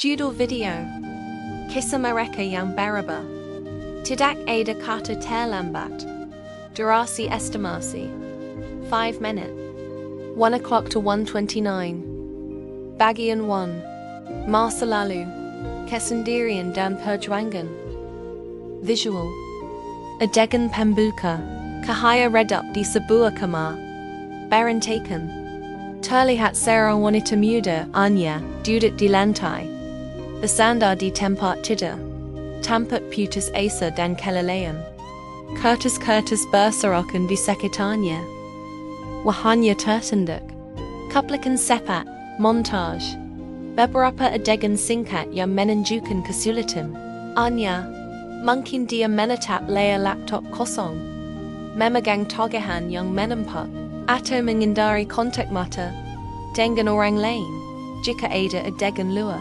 Judul video. Kisah mereka yang berubah. Tidak ada kata terlambat. Durasi estimasi 5 minutes. 1 o'clock to 1:29. Bagian 1. Masa lalu. Kesendirian dan perjuangan. Visual. Adegan pembuka. Cahaya redup di sebuah kamar. Berantakan. Terlihat seorang wanita muda, Anya, duduk di lantai. Bersandar di tempat tidur. Tampak putus asa dan kelelayan. Kertas-kertas berserakan di sekitarnya. Wajahnya tertunduk. Cuplikan sepat, montage. Beberapa adegan singkat yang menunjukkan kesulitan. Anya, mungkin dia menatap layar laptop kosong. Memegang togahan yang menempel. Atau menghindari kontak mata dengan orang lain. Jika ada adegan luar.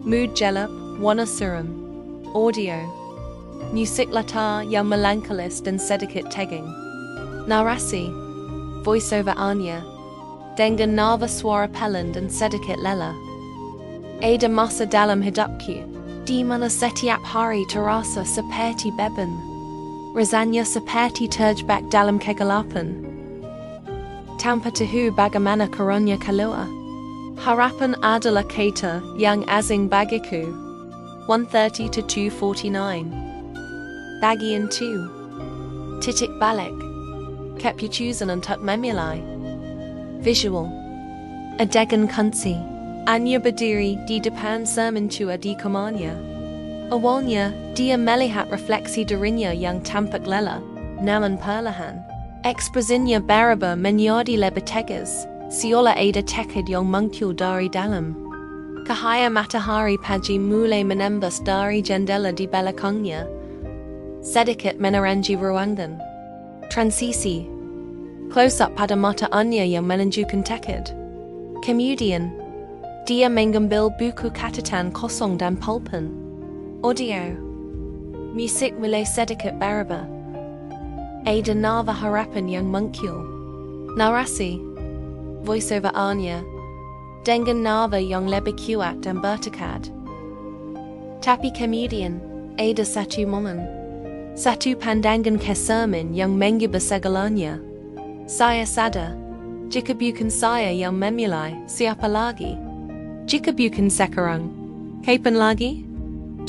Mood gelap, warna suram. Audio. Musik latar yang melankolis dan sedikit tegang. Narasi. Voiceover Anya. Dengan nada suara pelan dan sedikit lelah. Ada masa dalam hidupku, di mana setiap hari terasa seperti beban. Rasanya seperti terjebak dalam kegelapan. Tanpa tahu bagaimana caranya keluar. Harapan adalah kata yang asing bagiku. 1:30 to 2:49. Bagian 2. Titik balik. Keputusan untuk memilih. Visual. Adegan kunci. Anya berdiri di depan cermin tua di kamarnya. Awalnya, dia melihat refleksi dirinya yang tampak lelah, namun perlahan. Ekspresinya berubah menjadi lebih tegas, seolah ada tekad yang muncul dari dalam. Cahaya matahari pagi mulai menembus dari jendela di belakangnya. Sedikit menerangi ruangan. Transisi. Close-up pada mata Anya yang menunjukkan tekad. Kemudian, dia mengambil buku catatan kosong dan pulpen. Audio. Musik mulai sedikit berubah. Ada nada harapan yang muncul. Narasi. Voiceover Anya. Dengan nada yang lebih kuat dan bertekad. Tapi kemudian, ada satu momen. Satu pandangan ke cermin yang mengubah segalanya. Saya sadar. Jika bukan saya yang memilih, siapa lagi? Jika bukan sekarang, kapan lagi?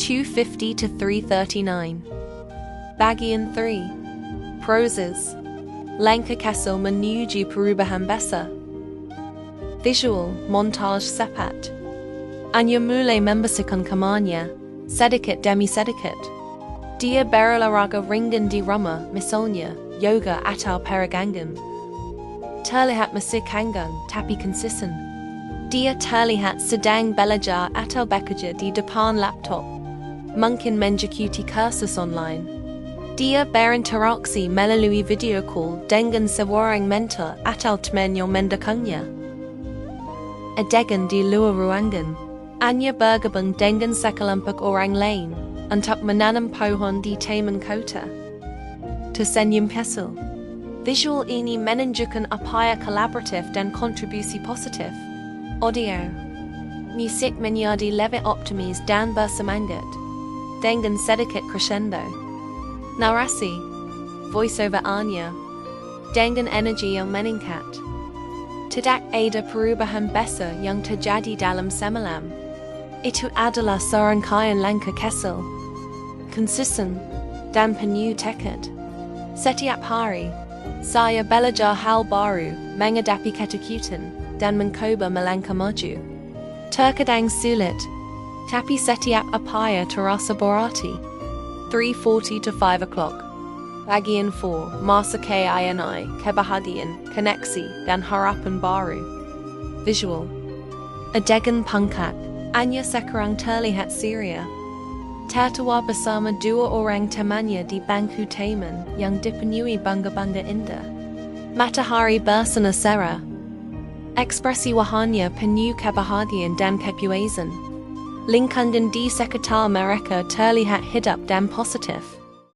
2:50 to 3:39. Bagian 3. Proses. Langkah kecil menuju perubahan besar. Visual, montage sepat. Anya mulai membersihkan kamarnya, sedikit demi sedikit. Dia berolahraga ringan di rumah, misalnya, yoga atau peregangan. Terlihat masih kanggang, tapi konsisten. Dia terlihat sedang belajar atau bekerja di depan laptop. Mungkin menjekuti kursus online. Dia berinteraksi melalui video call dengan seorang mentor atau teman yang mendukungnya. Adegan di luar ruangan. Anya bergabung dengan sekelompok orang lain untuk menanam pohon di taman kota. Tersenyum kecil. Visual ini menunjukkan upaya kolaboratif dan kontribusi positif. Audio. Musik menjadi lebih optimis dan bersemangat. Dengan sedikit crescendo. Narasi. Voiceover Anya. Dengan energi yang meningkat. Tidak ada perubahan besar yang terjadi dalam semalam. Itu adalah serangkaian langkah kecil. Konsisten dan penuh tekad. Setiap hari, saya belajar hal baru, menghadapi ketakutan, dan mencoba melangkah maju. Terkadang sulit, tapi setiap upaya terasa berarti. 3:40 to 5 o'clock. Bagian 4. Masa KINI, kebahagiaan, koneksi, dan harapan baru. Visual. Adegan pangkat. Anya sekarang terlihat ceria. Tertawa bersama dua orang temannya di bangku taman yang dipenuhi bangga-bangga indah. Matahari bersinar cerah. Ekspresi wajahnya penuh kebahagiaan dan kepuasan. Lingkungan di sekitar mereka terlihat hidup dan positif.